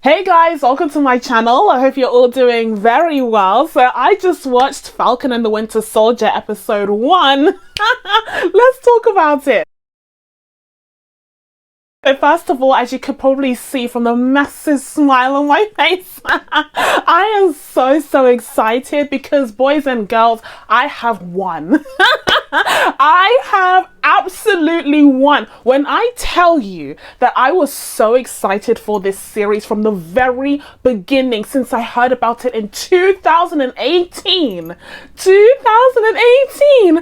Hey guys, welcome to my channel. I hope you're all doing very well. So I just watched Falcon and the Winter Soldier episode 1. Let's talk about it. So first of all, as you could probably see from the massive smile on my face, I am so excited because boys and girls, I have won. I have absolutely won. When I tell you that I was so excited for this series from the very beginning, since I heard about it in 2018.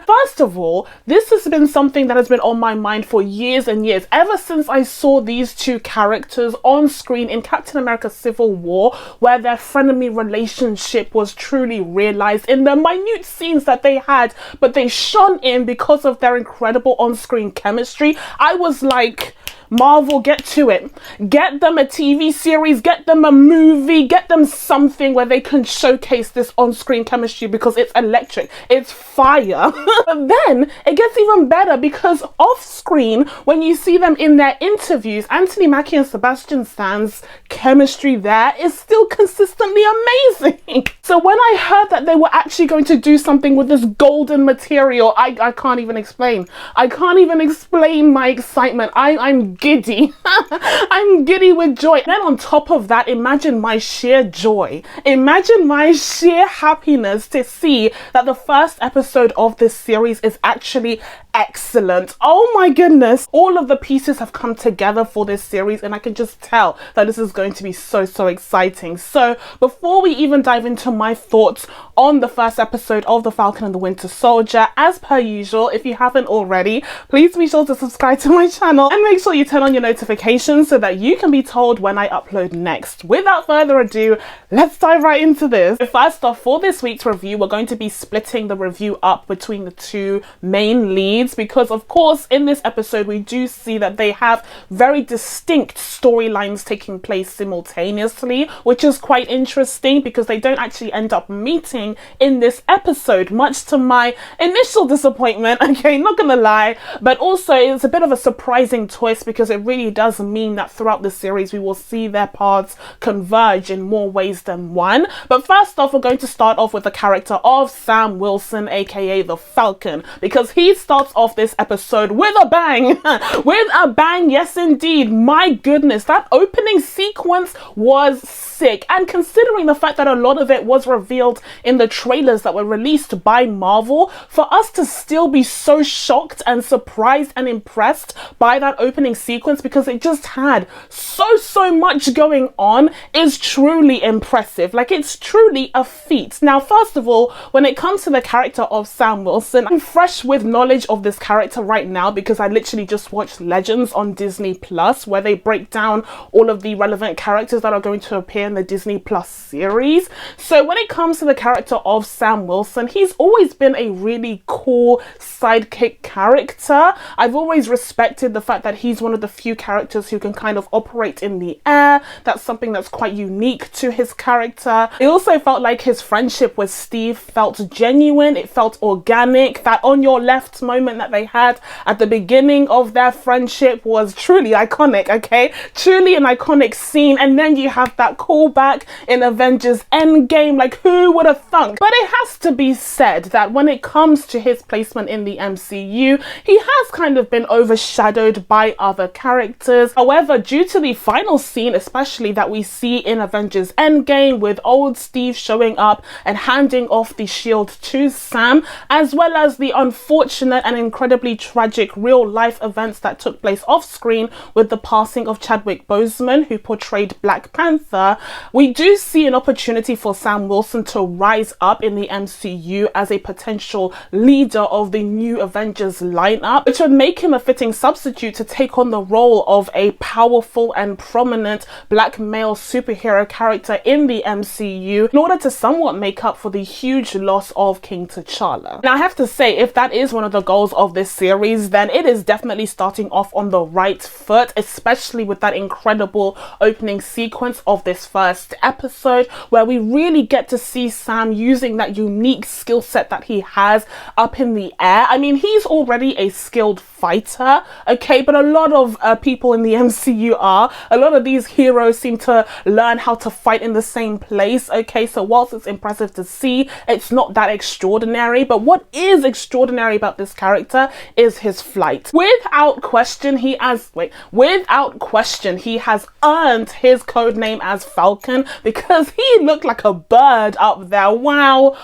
First of all, this has been something that has been on my mind for years and years, ever since I saw these two characters on screen in Captain America Civil War, where their frenemy relationship was truly realized in the minute scenes that they had, but they shone in because of their incredible on-screen chemistry. I was like, Marvel, get to it. Get them a TV series, get them a movie, get them something where they can showcase this on-screen chemistry because it's electric, it's fire. But then it gets even better because off-screen, when you see them in their interviews, Anthony Mackie and Sebastian Stan's chemistry there is still consistently amazing. So when I heard that they were actually going to do something with this golden material, I can't even explain. I can't even explain my excitement. I'm giddy. I'm giddy with joy. Then on top of that, imagine my sheer joy. Imagine my sheer happiness to see that the first episode of this series is actually excellent. Oh my goodness. All of the pieces have come together for this series and I can just tell that this is going to be so exciting. So before we even dive into my thoughts on the first episode of The Falcon and the Winter Soldier, as per usual, if you haven't already, please be sure to subscribe to my channel and make sure you turn on your notifications so that you can be told when I upload next. Without further ado, let's dive right into this. So first off, for this week's review, we're going to be splitting the review up between the two main leads because, of course, in this episode, we do see that they have very distinct storylines taking place simultaneously, which is quite interesting because they don't actually end up meeting in this episode, much to my initial disappointment, okay, not gonna lie, but also it's a bit of a surprising twist because it really does mean that throughout the series we will see their paths converge in more ways than one. But first off, we're going to start off with the character of Sam Wilson, aka the Falcon, because he starts off this episode with a bang. With a bang, yes indeed. My goodness, that opening sequence was sick, and considering the fact that a lot of it was revealed in the trailers that were released by Marvel, for us to still be so shocked and surprised and impressed by that opening sequence because it just had so much going on is truly impressive. Like, it's truly a feat. Now, first of all, when it comes to the character of Sam Wilson, I'm fresh with knowledge of this character right now because I literally just watched Legends on Disney Plus, where they break down all of the relevant characters that are going to appear in the Disney Plus series. So when it comes to the character of Sam Wilson, he's always been a really cool sidekick character. I've always respected the fact that he's one of the few characters who can kind of operate in the air. That's something that's quite unique to his character. It also felt like his friendship with Steve felt genuine. It felt organic. That on your left moment that they had at the beginning of their friendship was truly iconic, okay? Truly an iconic scene. And then you have that callback in Avengers Endgame. Like, who would have thunk? But it has to be said that when it comes to his placement in the MCU, he has kind of been overshadowed by other characters. However, due to the final scene, especially that we see in Avengers Endgame with old Steve showing up and handing off the shield to Sam, as well as the unfortunate and incredibly tragic real life events that took place off screen with the passing of Chadwick Boseman, who portrayed Black Panther, we do see an opportunity for Sam Wilson to rise up in the MCU as a potential leader of the new Avengers lineup, which would make him a fitting substitute to take on the role of a powerful and prominent black male superhero character in the MCU in order to somewhat make up for the huge loss of King T'Challa. Now, I have to say, if that is one of the goals of this series, then it is definitely starting off on the right foot, especially with that incredible opening sequence of this first first episode, where we really get to see Sam using that unique skill set that he has up in the air. I mean, he's already a skilled fighter, okay, but a lot of people in the MCU are. A lot of these heroes seem to learn how to fight in the same place, okay, so whilst it's impressive to see, it's not that extraordinary. But what is extraordinary about this character is his flight. Without question, he has earned his code name as Falcon, because he looked like a bird up there. Wow,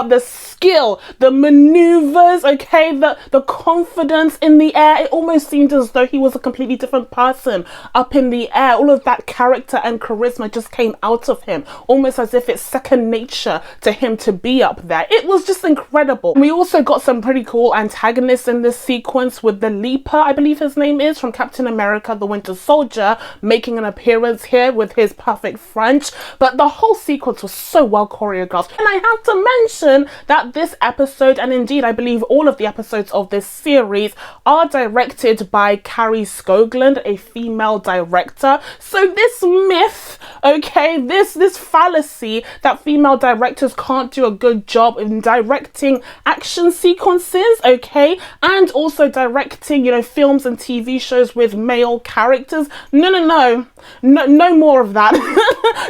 the skill, the maneuvers, okay, the confidence in the air. It almost seemed as though he was a completely different person up in the air. All of that character and charisma just came out of him, almost as if it's second nature to him to be up there. It was just incredible. We also got some pretty cool antagonists in this sequence, with the Leaper, I believe his name is, from Captain America the Winter Soldier, making an appearance here with his perfect French. But the whole sequence was so well choreographed. And I have to mention that this episode, and indeed I believe all of the episodes of this series, are directed by Carrie Skoglund, a female director. So this myth, okay, this fallacy that female directors can't do a good job in directing action sequences, okay, and also directing, you know, films and TV shows with male characters. No more of that.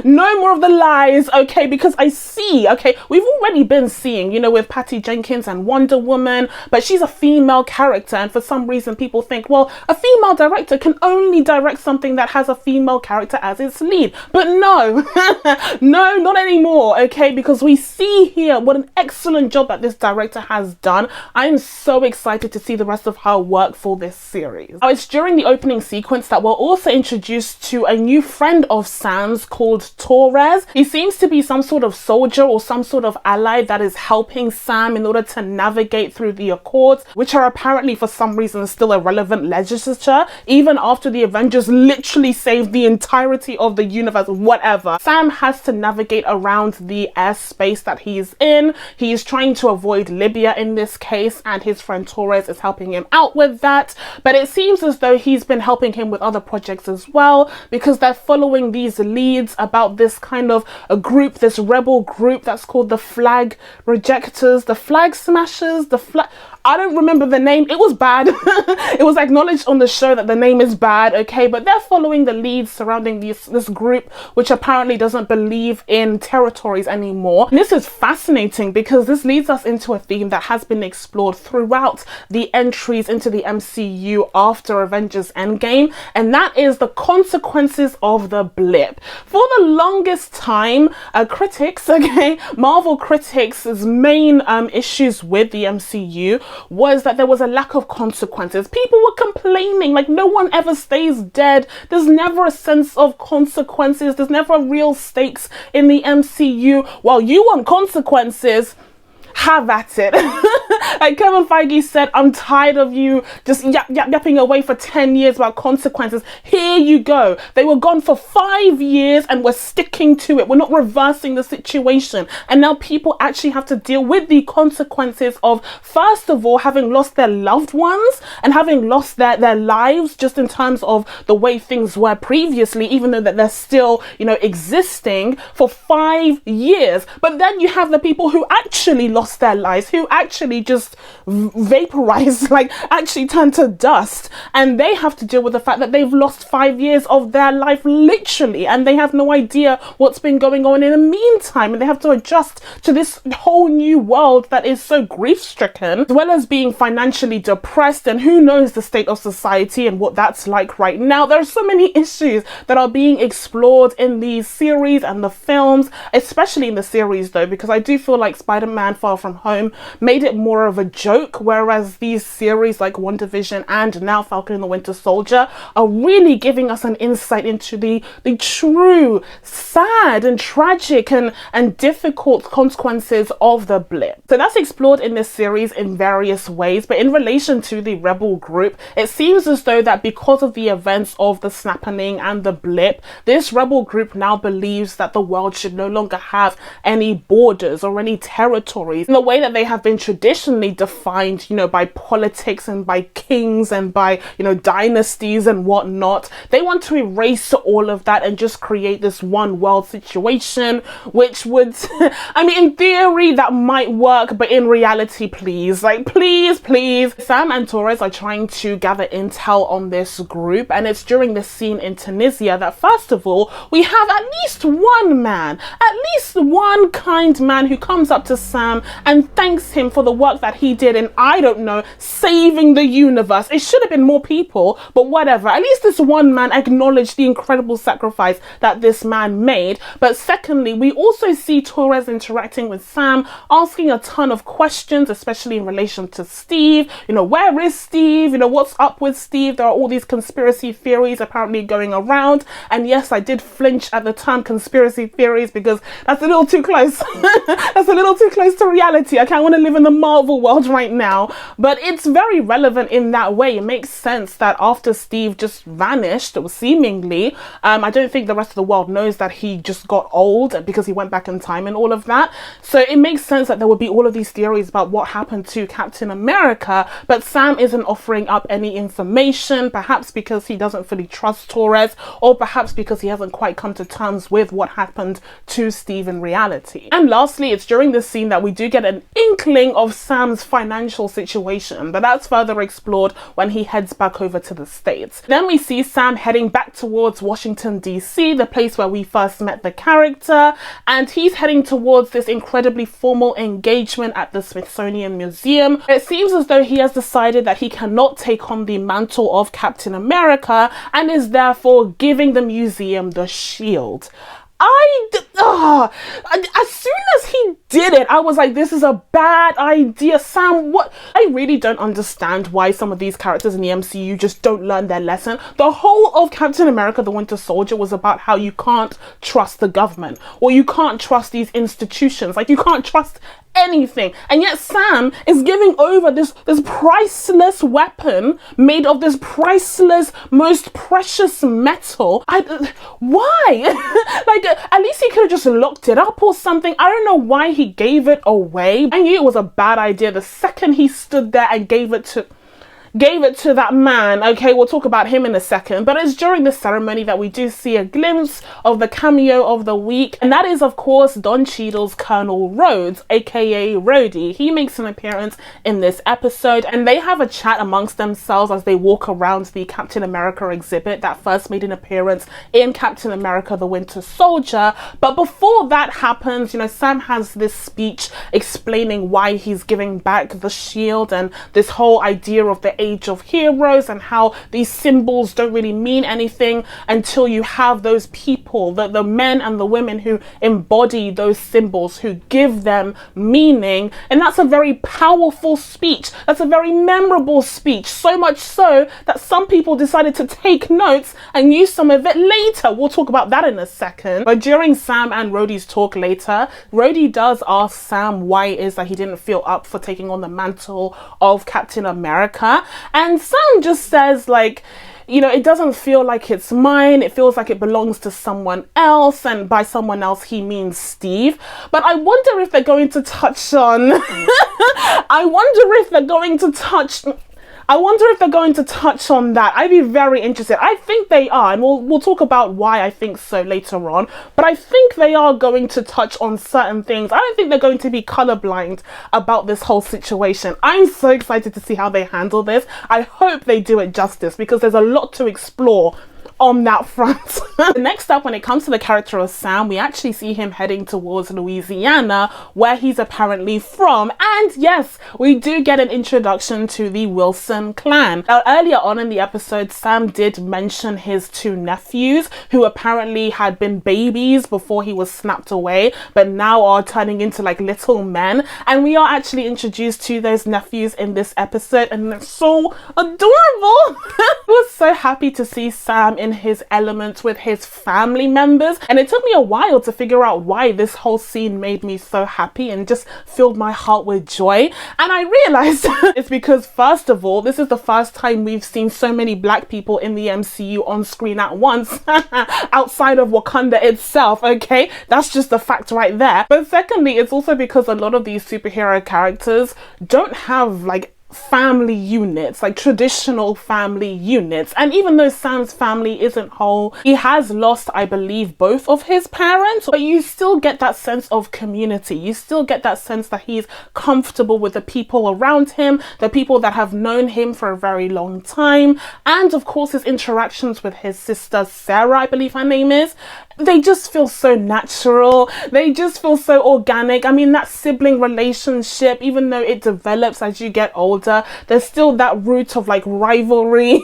No more of the lies, okay, because I see, okay, we've already been seeing, you know, with Patty Jenkins and Wonder Woman, but she's a female character, and for some reason people think, well, a female director can only direct something that has a female character as its lead. But no, no, not anymore, okay, because we see here what an excellent job that this director has done. I am so excited to see the rest of her work for this series. Now, it's during the opening sequence that we're also introduced to a new friend of Sam's called Torres. He seems to be some sort of soldier or some sort of ally that is helping Sam in order to navigate through the Accords, which are apparently for some reason still a relevant legislature, even after the Avengers literally saved the entirety of the universe. Whatever. Sam has to navigate around the airspace that he's in. He's trying to avoid Libya in this case, and his friend Torres is helping him out with that. But it seems as though he's been helping him with other projects as well, because they're following these leads about this kind of a group, this rebel group that's called the Flag Rejectors, the Flag Smashers, I don't remember the name. It was bad. It was acknowledged on the show that the name is bad, okay, but they're following the leads surrounding this group, which apparently doesn't believe in territories anymore. And this is fascinating because this leads us into a theme that has been explored throughout the entries into the MCU after Avengers Endgame, and that is the consequences of the blip. For the longest time, critics, okay, Marvel critics' main issues with the MCU was that there was a lack of consequences. People were complaining like no one ever stays dead. There's never a sense of consequences. There's never real stakes in the MCU. Well, you want consequences? Have at it. Like Kevin Feige said, I'm tired of you just yapping away for 10 years about consequences. Here you go. They were gone for 5 years and we're sticking to it. We're not reversing the situation. And now people actually have to deal with the consequences of, first of all, having lost their loved ones and having lost their lives, just in terms of the way things were previously, even though that they're still, you know, existing for 5 years. But then you have the people who actually lost their lives, who actually just vaporized, like actually turned to dust, and they have to deal with the fact that they've lost 5 years of their life literally, and they have no idea what's been going on in the meantime, and they have to adjust to this whole new world that is so grief-stricken, as well as being financially depressed, and who knows the state of society and what that's like right now. There are so many issues that are being explored in these series and the films, especially in the series though, because I do feel like Spider-Man Far From Home made it more of a joke, whereas these series like WandaVision and now Falcon and the Winter Soldier are really giving us an insight into the true sad and tragic and difficult consequences of the blip. So that's explored in this series in various ways, but in relation to the rebel group, it seems as though that because of the events of the Snappening and the blip, this rebel group now believes that the world should no longer have any borders or any territories in the way that they have been traditionally traditionally defined, you know, by politics and by kings and by, you know, dynasties and whatnot. They want to erase all of that and just create this one world situation, which would, I mean, in theory that might work, but in reality, please, like, please. Sam and Torres are trying to gather intel on this group, and it's during this scene in Tunisia that, first of all, we have at least one kind man who comes up to Sam and thanks him for the work that he did in, I don't know, saving the universe. It should have been more people, but whatever. At least this one man acknowledged the incredible sacrifice that this man made. But secondly, we also see Torres interacting with Sam, asking a ton of questions, especially in relation to Steve. You know, where is Steve? You know, what's up with Steve? There are all these conspiracy theories apparently going around. And yes, I did flinch at the term conspiracy theories because that's a little too close. That's a little too close to reality. I want to live in the Marvel world right now. But it's very relevant in that way. It makes sense that after Steve just vanished, seemingly, I don't think the rest of the world knows that he just got old because he went back in time and all of that. So it makes sense that there would be all of these theories about what happened to Captain America, but Sam isn't offering up any information, perhaps because he doesn't fully trust Torres, or perhaps because he hasn't quite come to terms with what happened to Steve in reality. And lastly, it's during this scene that we do get an inkling of Sam's financial situation, but that's further explored when he heads back over to the States. Then we see Sam heading back towards Washington, DC, the place where we first met the character, and he's heading towards this incredibly formal engagement at the Smithsonian Museum. It seems as though he has decided that he cannot take on the mantle of Captain America and is therefore giving the museum the shield. As soon as he did it, I was like, this is a bad idea. Sam, what? I really don't understand why some of these characters in the MCU just don't learn their lesson. The whole of Captain America, the Winter Soldier was about how you can't trust the government, or you can't trust these institutions. Like, you can't trust anything, and yet Sam is giving over this priceless weapon made of this priceless, most precious metal. Why? Like, at least he could have just locked it up or something. I don't know why he gave it away. I knew it was a bad idea the second he stood there and gave it to that man. Okay, we'll talk about him in a second, but it's during the ceremony that we do see a glimpse of the cameo of the week, and that is, of course, Don Cheadle's Colonel Rhodes, aka Rhodey. He makes an appearance in this episode, and they have a chat amongst themselves as they walk around the Captain America exhibit that first made an appearance in Captain America the Winter Soldier. But before that happens, you know, Sam has this speech explaining why he's giving back the shield and this whole idea of the Age of Heroes and how these symbols don't really mean anything until you have those people, the men and the women who embody those symbols, who give them meaning. And that's a very powerful speech. That's a very memorable speech, so much so that some people decided to take notes and use some of it later. We'll talk about that in a second. But during Sam and Rhodey's talk later, Rhodey does ask Sam why it is that he didn't feel up for taking on the mantle of Captain America. And Sam just says, like, you know, it doesn't feel like it's mine. It feels like it belongs to someone else. And by someone else, he means Steve. But I wonder if they're going to touch on... I wonder if they're going to touch on that. I'd be very interested. I think they are, and we'll talk about why I think so later on. But I think they are going to touch on certain things. I don't think they're going to be colorblind about this whole situation. I'm so excited to see how they handle this. I hope they do it justice because there's a lot to explore on that front. Next up, when it comes to the character of Sam, we actually see him heading towards Louisiana, where he's apparently from. And yes, we do get an introduction to the Wilson clan. Now, earlier on in the episode, Sam did mention his two nephews, who apparently had been babies before he was snapped away, but now are turning into like little men. And we are actually introduced to those nephews in this episode, and they're so adorable. I was so happy to see Sam in his element with his family members. And it took me a while to figure out why this whole scene made me so happy and just filled my heart with joy. And I realized it's because, first of all, this is the first time we've seen so many black people in the MCU on screen at once outside of Wakanda itself. Okay, that's just a fact right there. But secondly, it's also because a lot of these superhero characters don't have like family units, like traditional family units. And even though Sam's family isn't whole, he has lost, I believe, both of his parents, but you still get that sense of community. You still get that sense that he's comfortable with the people around him, the people that have known him for a very long time, and of course his interactions with his sister Sarah, I believe her name is. They just feel so natural. They just feel so organic. I mean, that sibling relationship, even though it develops as you get older, there's still that root of like rivalry,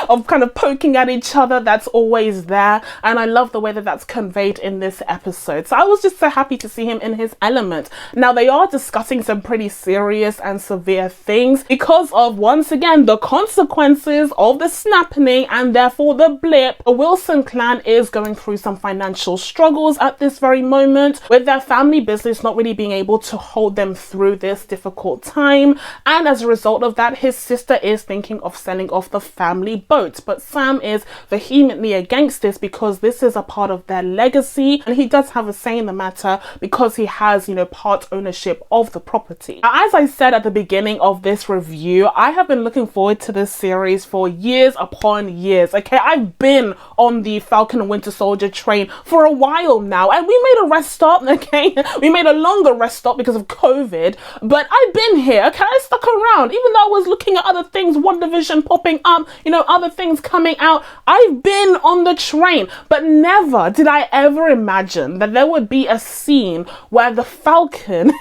of kind of poking at each other that's always there. And I love the way that that's conveyed in this episode. So I was just so happy to see him in his element. Now, they are discussing some pretty serious and severe things because of, once again, the consequences of the Snappening and therefore the blip. The Wilson clan is going through some financial struggles at this very moment, with their family business not really being able to hold them through this difficult time. And as a result of that, his sister is thinking of selling off the family boat. But Sam is vehemently against this because this is a part of their legacy, and he does have a say in the matter because he has, you know, part ownership of the property. Now, as I said at the beginning of this review, I have been looking forward to this series for years upon years. Okay, I've been on the Falcon and Winter Soldier train for a while now, and we made a rest stop. Okay, we made a longer rest stop because of COVID, but I've been here. Okay, I stuck around even though I was looking at other things, WandaVision popping up, you know, other things coming out. I've been on the train, but never did I ever imagine that there would be a scene where the Falcon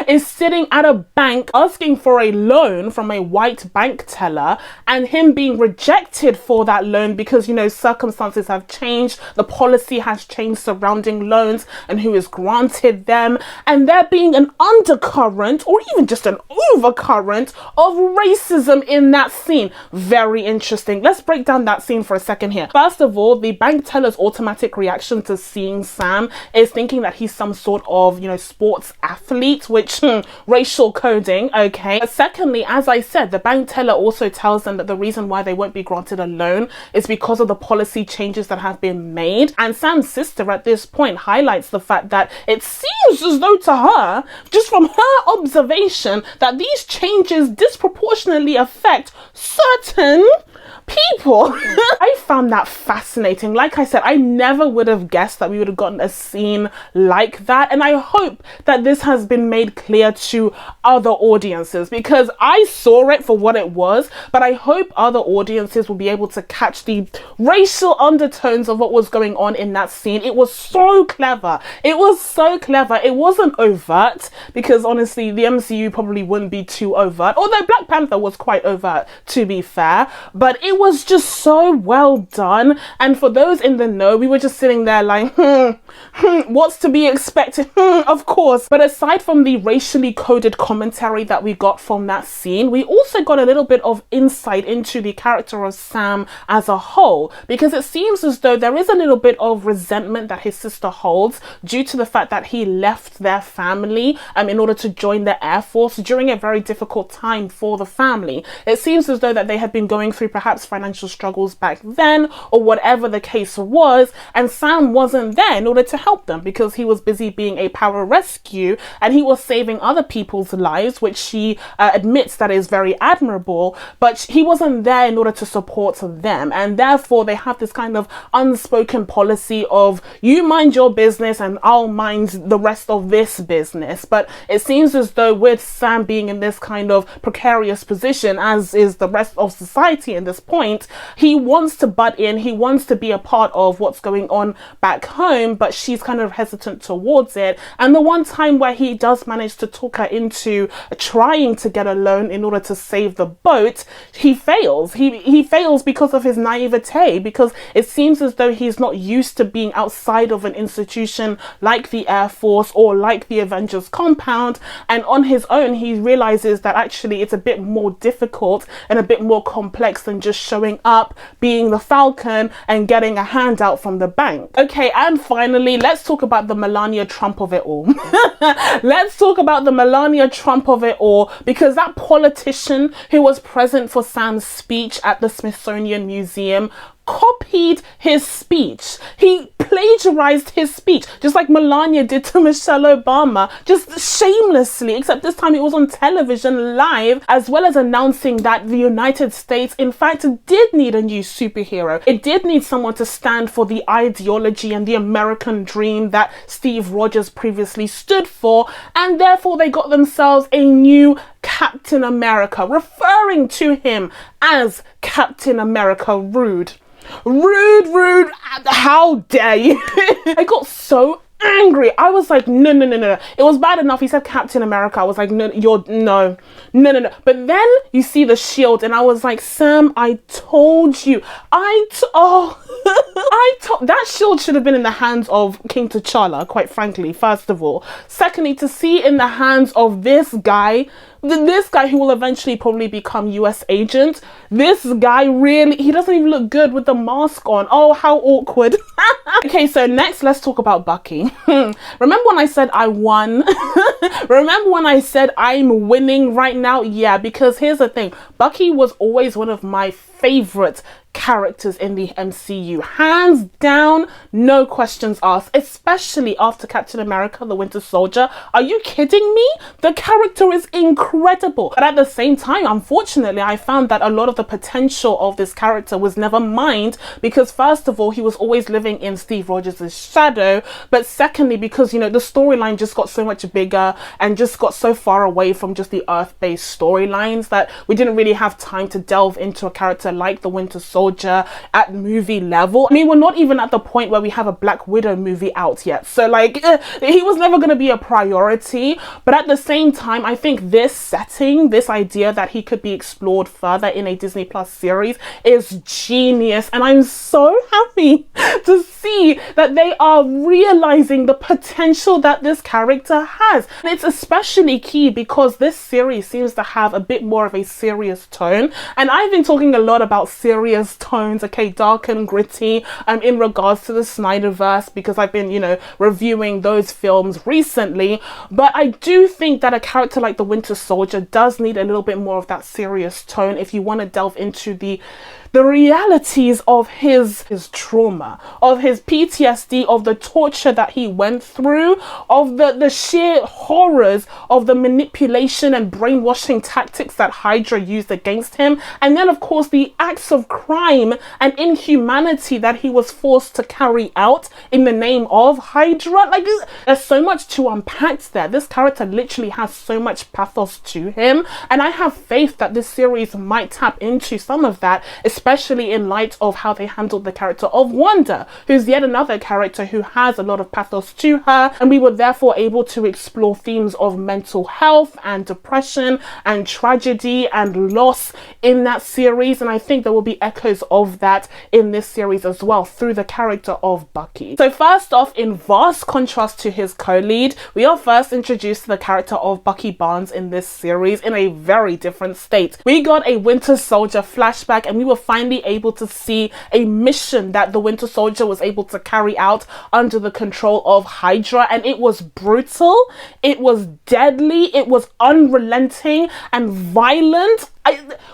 is sitting at a bank asking for a loan from a white bank teller, and him being rejected for that loan because, you know, circumstances have changed, the policy has changed surrounding loans and who is granted them, and there being an undercurrent or even just an overcurrent of racism in that scene. Very interesting. Let's break down that scene for a second here. First of all, the bank teller's automatic reaction to seeing Sam is thinking that he's some sort of, you know, sports athlete, which racial coding, okay. But secondly, as I said, the bank teller also tells them that the reason why they won't be granted a loan is because of the policy changes that have been made. And Sam's sister at this point highlights the fact that it seems as though to her, just from her observation, that these changes disproportionately affect certain people. I found that fascinating. Like I said, I never would have guessed that we would have gotten a scene like that, and I hope that this has been made clear to other audiences, because I saw it for what it was, but I hope other audiences will be able to catch the racial undertones of what was going on in that scene. It was so clever. It was so clever. It wasn't overt, because honestly the MCU probably wouldn't be too overt, although Black Panther was quite overt, to be fair, but it was just so well done. And for those in the know, we were just sitting there like, what's to be expected? Of course. But aside from the racially coded commentary that we got from that scene, we also got a little bit of insight into the character of Sam as a whole, because it seems as though there is a little bit of resentment that his sister holds due to the fact that he left their family in order to join the Air Force during a very difficult time for the family. It seems as though that they had been going through perhaps financial struggles back then, or whatever the case was, and Sam wasn't there in order to help them because he was busy being a pararescue and he was saving other people's lives, which she admits that is very admirable, but he wasn't there in order to support them, and therefore they have this kind of unspoken policy of, you mind your business and I'll mind the rest of this business. But it seems as though with Sam being in this kind of precarious position, as is the rest of society in this point, he wants to butt in, he wants to be a part of what's going on back home, but she's kind of hesitant towards it. And the one time where he does manage to talk her into trying to get a loan in order to save the boat, he fails. He fails because of his naivete, because it seems as though he's not used to being being outside of an institution like the Air Force or like the Avengers compound, and on his own he realizes that actually it's a bit more difficult and a bit more complex than just showing up, being the Falcon and getting a handout from the bank. Okay, and finally, let's talk about the Melania Trump of it all. Let's talk about the Melania Trump of it all, because that politician who was present for Sam's speech at the Smithsonian Museum copied his speech. He plagiarized his speech, just like Melania did to Michelle Obama, just shamelessly, except this time it was on television live, as well as announcing that the United States, in fact, did need a new superhero. It did need someone to stand for the ideology and the American dream that Steve Rogers previously stood for, and therefore they got themselves a new Captain America, referring to him as Captain America. Rude. Rude, how dare you? I got so angry. I was like, no. It was bad enough he said Captain America. I was like, no. But then you see the shield and I was like, Sam, I told you. That shield should have been in the hands of King T'Challa, quite frankly, first of all. Secondly, to see in the hands of this guy who will eventually probably become US agent, this guy really, he doesn't even look good with the mask on. Oh, how awkward. Okay, so next let's talk about Bucky. Remember when I said I won? Remember when I said I'm winning right now? Yeah, because here's the thing. Bucky was always one of my favorite characters in the MCU, hands down, no questions asked, especially after Captain America the Winter Soldier. Are you kidding me? The character is incredible, but at the same time, unfortunately, I found that a lot of the potential of this character was never mined, because first of all, he was always living in Steve Rogers' shadow, but secondly, because, you know, the storyline just got so much bigger and just got so far away from just the Earth-based storylines that we didn't really have time to delve into a character like the Winter Soldier at movie level. I mean, we're not even at the point where we have a Black Widow movie out yet, so like he was never going to be a priority. But at the same time, I think this setting, this idea that he could be explored further in a Disney Plus series is genius, and I'm so happy to see that they are realizing the potential that this character has. And it's especially key because this series seems to have a bit more of a serious tone, and I've been talking a lot about serious tones, okay, dark and gritty, in regards to the Snyderverse, because I've been, you know, reviewing those films recently. But I do think that a character like the Winter Soldier does need a little bit more of that serious tone if you want to delve into the realities of his trauma, of his PTSD, of the torture that he went through, of the sheer horrors of the manipulation and brainwashing tactics that Hydra used against him, and then of course the acts of crime and inhumanity that he was forced to carry out in the name of Hydra. Like, there's so much to unpack there. This character literally has so much pathos to him, and I have faith that this series might tap into some of that, especially in light of how they handled the character of Wanda, who's yet another character who has a lot of pathos to her, and we were therefore able to explore themes of mental health and depression and tragedy and loss in that series, and I think there will be echoes of that in this series as well through the character of Bucky. So first off, in vast contrast to his co-lead, we are first introduced to the character of Bucky Barnes in this series in a very different state. We got a Winter Soldier flashback, and we were finally able to see a mission that the Winter Soldier was able to carry out under the control of Hydra, and it was brutal, it was deadly, it was unrelenting and violent.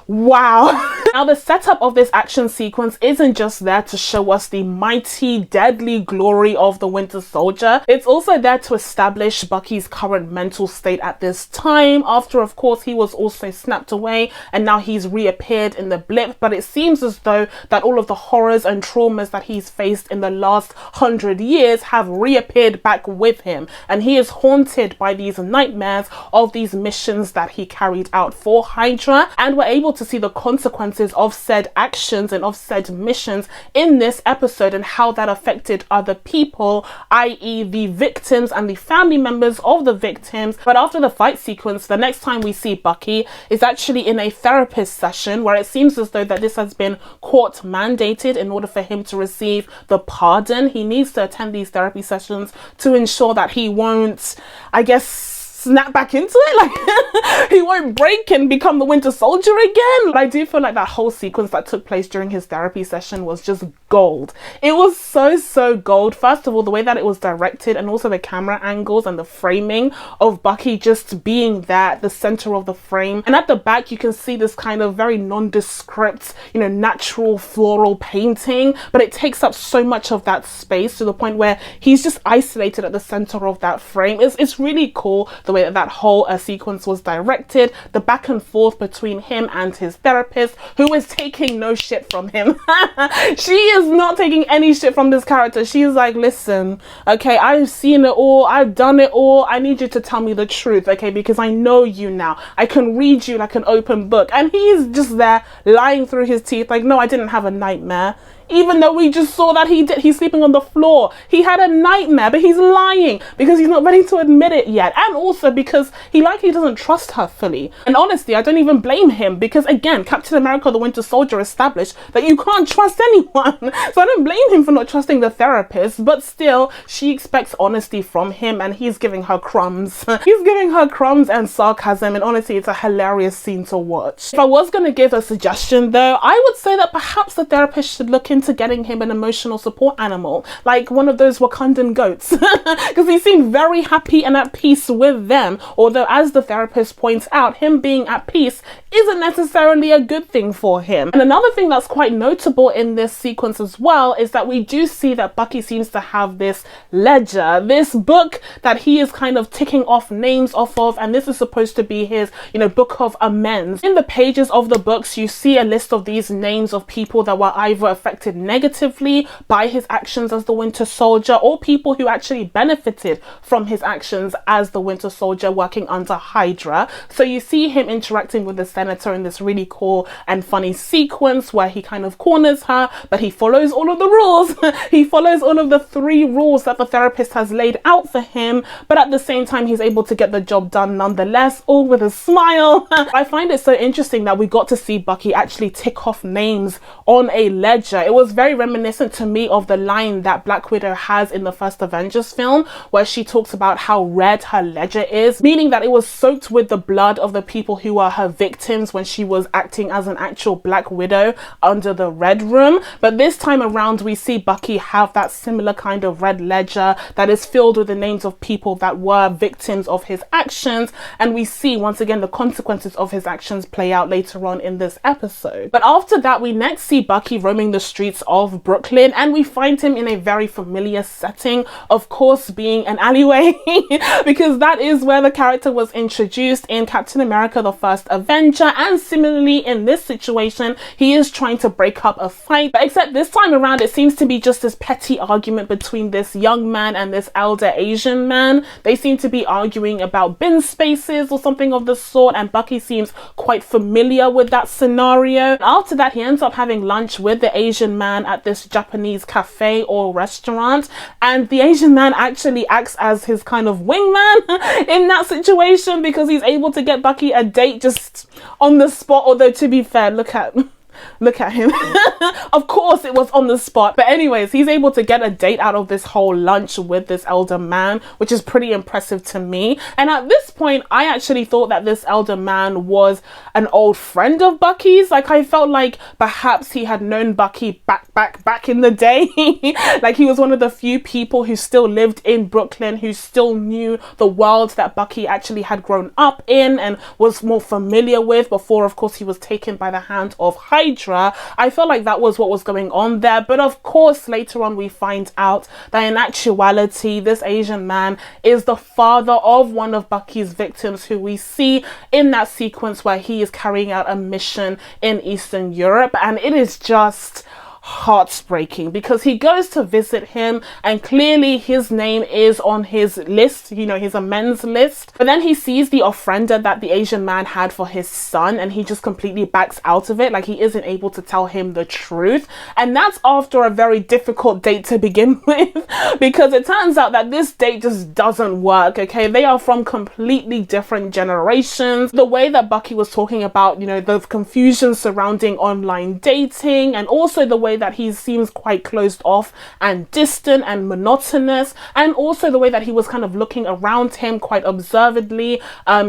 Wow. Now the setup of this action sequence isn't just there to show us the mighty, deadly glory of the Winter Soldier. It's also there to establish Bucky's current mental state at this time, after of course he was also snapped away and now he's reappeared in the blip. But it seems as though that all of the horrors and traumas that he's faced in the last 100 years have reappeared back with him, and he is haunted by these nightmares of these missions that he carried out for Hydra. and we're able to see the consequences of said actions and of said missions in this episode and how that affected other people, i.e. the victims and the family members of the victims. But after the fight sequence, the next time we see Bucky is actually in a therapist session where it seems as though that this has been court mandated in order for him to receive the pardon. He needs to attend these therapy sessions to ensure that he won't, I guess, snap back into it, like he won't break and become the Winter Soldier again. But I do feel like that whole sequence that took place during his therapy session was just gold. It was so gold. First of all, the way that it was directed, and also the camera angles and the framing of Bucky just being there at the center of the frame, and at the back you can see this kind of very nondescript, you know, natural floral painting, but it takes up so much of that space to the point where he's just isolated at the center of that frame. It's really cool the way that that whole sequence was directed, the back and forth between him and his therapist, who is taking no shit from him. She is not taking any shit from this character. She is like, listen, okay, I've seen it all, I've done it all, I need you to tell me the truth, okay, because I know you now, I can read you like an open book. And he's just there lying through his teeth like, no, I didn't have a nightmare. Even though we just saw that he's sleeping on the floor. He had a nightmare, but he's lying because he's not ready to admit it yet. And also because he likely doesn't trust her fully. And honestly, I don't even blame him because, again, Captain America the Winter Soldier established that you can't trust anyone. So I don't blame him for not trusting the therapist, but still, she expects honesty from him and he's giving her crumbs. He's giving her crumbs and sarcasm, and honestly, it's a hilarious scene to watch. If I was going to give a suggestion though, I would say that perhaps the therapist should look into getting him an emotional support animal, like one of those Wakandan goats, because he seemed very happy and at peace with them. Although, as the therapist points out, him being at peace isn't necessarily a good thing for him. And another thing that's quite notable in this sequence as well is that we do see that Bucky seems to have this ledger, this book that he is kind of ticking off names off of, and this is supposed to be his, you know, book of amends. In the pages of the books, you see a list of these names of people that were either affected negatively by his actions as the Winter Soldier, or people who actually benefited from his actions as the Winter Soldier working under Hydra. So you see him interacting with the senator in this really cool and funny sequence where he kind of corners her, but he follows all of the rules. He follows all of the 3 rules that the therapist has laid out for him, but at the same time he's able to get the job done nonetheless, all with a smile. I find it so interesting that we got to see Bucky actually tick off names on a ledger. It was very reminiscent to me of the line that Black Widow has in the first Avengers film, where she talks about how red her ledger is, meaning that it was soaked with the blood of the people who were her victims when she was acting as an actual Black Widow under the Red Room. But this time around we see Bucky have that similar kind of red ledger that is filled with the names of people that were victims of his actions, and we see once again the consequences of his actions play out later on in this episode. But after that, we next see Bucky roaming the streets of Brooklyn, and we find him in a very familiar setting, of course being an alleyway, because that is where the character was introduced in Captain America the First Avenger. And similarly in this situation, he is trying to break up a fight, but except this time around it seems to be just this petty argument between this young man and this elder Asian man. They seem to be arguing about bin spaces or something of the sort, and Bucky seems quite familiar with that scenario. After that, he ends up having lunch with the Asian man at this Japanese cafe or restaurant, and the Asian man actually acts as his kind of wingman in that situation, because he's able to get Bucky a date just on the spot. Although, to be fair, look at him. Of course it was on the spot, but anyways, he's able to get a date out of this whole lunch with this elder man, which is pretty impressive to me. And at this point I actually thought that this elder man was an old friend of Bucky's. Like, I felt like perhaps he had known Bucky back in the day. Like, he was one of the few people who still lived in Brooklyn, who still knew the world that Bucky actually had grown up in and was more familiar with before, of course, he was taken by the hand of Hydra. I felt like that was what was going on there, but of course later on we find out that in actuality this Asian man is the father of one of Bucky's victims, who we see in that sequence where he is carrying out a mission in Eastern Europe. And it is just, heartbreaking, because he goes to visit him and clearly his name is on his list, you know, his amends list. But then he sees the ofrenda that the Asian man had for his son and he just completely backs out of it. Like, he isn't able to tell him the truth. And that's after a very difficult date to begin with, because it turns out that this date just doesn't work, okay? They are from completely different generations. The way that Bucky was talking about, you know, the confusion surrounding online dating, and also the way that he seems quite closed off and distant and monotonous, and also the way that he was kind of looking around him quite observedly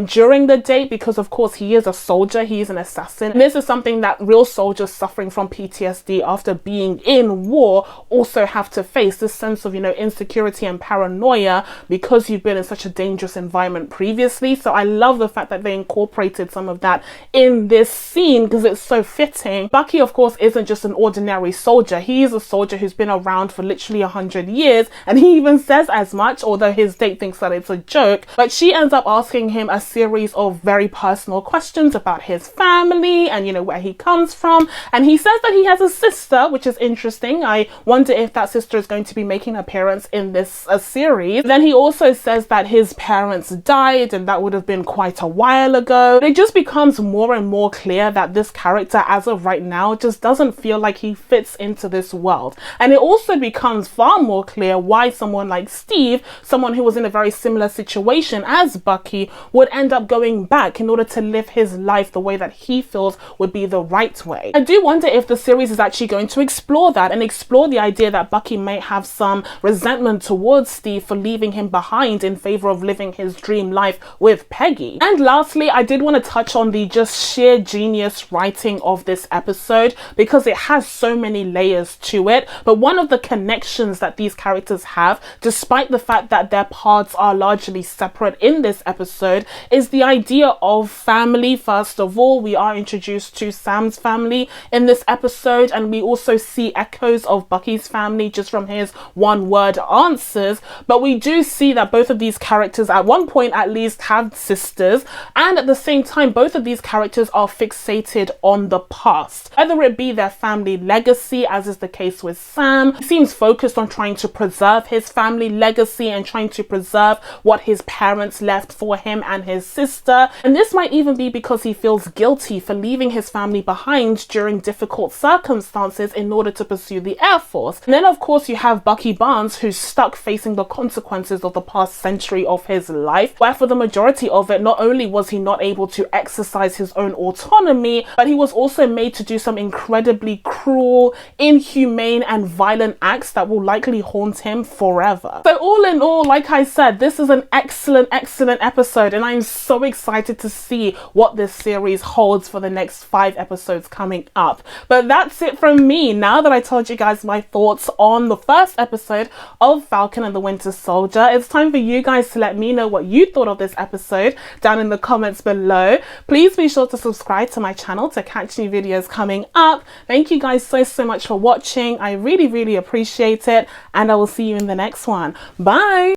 during the date, because of course he is a soldier, he is an assassin. And this is something that real soldiers suffering from PTSD after being in war also have to face, this sense of, you know, insecurity and paranoia because you've been in such a dangerous environment previously. So I love the fact that they incorporated some of that in this scene because it's so fitting. Bucky, of course, isn't just an ordinary soldier. He is a soldier who's been around for literally 100 years, and he even says as much, although his date thinks that it's a joke. But she ends up asking him a series of very personal questions about his family and, you know, where he comes from. And he says that he has a sister, which is interesting. I wonder if that sister is going to be making an appearance in this series. Then he also says that his parents died, and that would have been quite a while ago. It just becomes more and more clear that this character, as of right now, just doesn't feel like he fits into this world. And it also becomes far more clear why someone like Steve, someone who was in a very similar situation as Bucky, would end up going back in order to live his life the way that he feels would be the right way. I do wonder if the series is actually going to explore that and explore the idea that Bucky may have some resentment towards Steve for leaving him behind in favor of living his dream life with Peggy. And lastly, I did want to touch on the just sheer genius writing of this episode, because it has so many layers to it. But one of the connections that these characters have, despite the fact that their paths are largely separate in this episode, is the idea of family. First of all, we are introduced to Sam's family in this episode, and we also see echoes of Bucky's family just from his one-word answers. But we do see that both of these characters at one point at least have sisters, and at the same time both of these characters are fixated on the past, whether it be their family legacy, as is the case with Sam. He seems focused on trying to preserve his family legacy and trying to preserve what his parents left for him and his sister. And this might even be because he feels guilty for leaving his family behind during difficult circumstances in order to pursue the Air Force. And then of course you have Bucky Barnes, who's stuck facing the consequences of the past century of his life, where for the majority of it, not only was he not able to exercise his own autonomy, but he was also made to do some incredibly cruel, inhumane and violent acts that will likely haunt him forever. So all in all, like I said, this is an excellent episode, and I'm so excited to see what this series holds for the next 5 episodes coming up. But that's it from me. Now that I told you guys my thoughts on the first episode of Falcon and the Winter Soldier, it's time for you guys to let me know what you thought of this episode down in the comments below. Please be sure to subscribe to my channel to catch new videos coming up. Thank you guys so much for watching. I really appreciate it, and I will see you in the next one. Bye.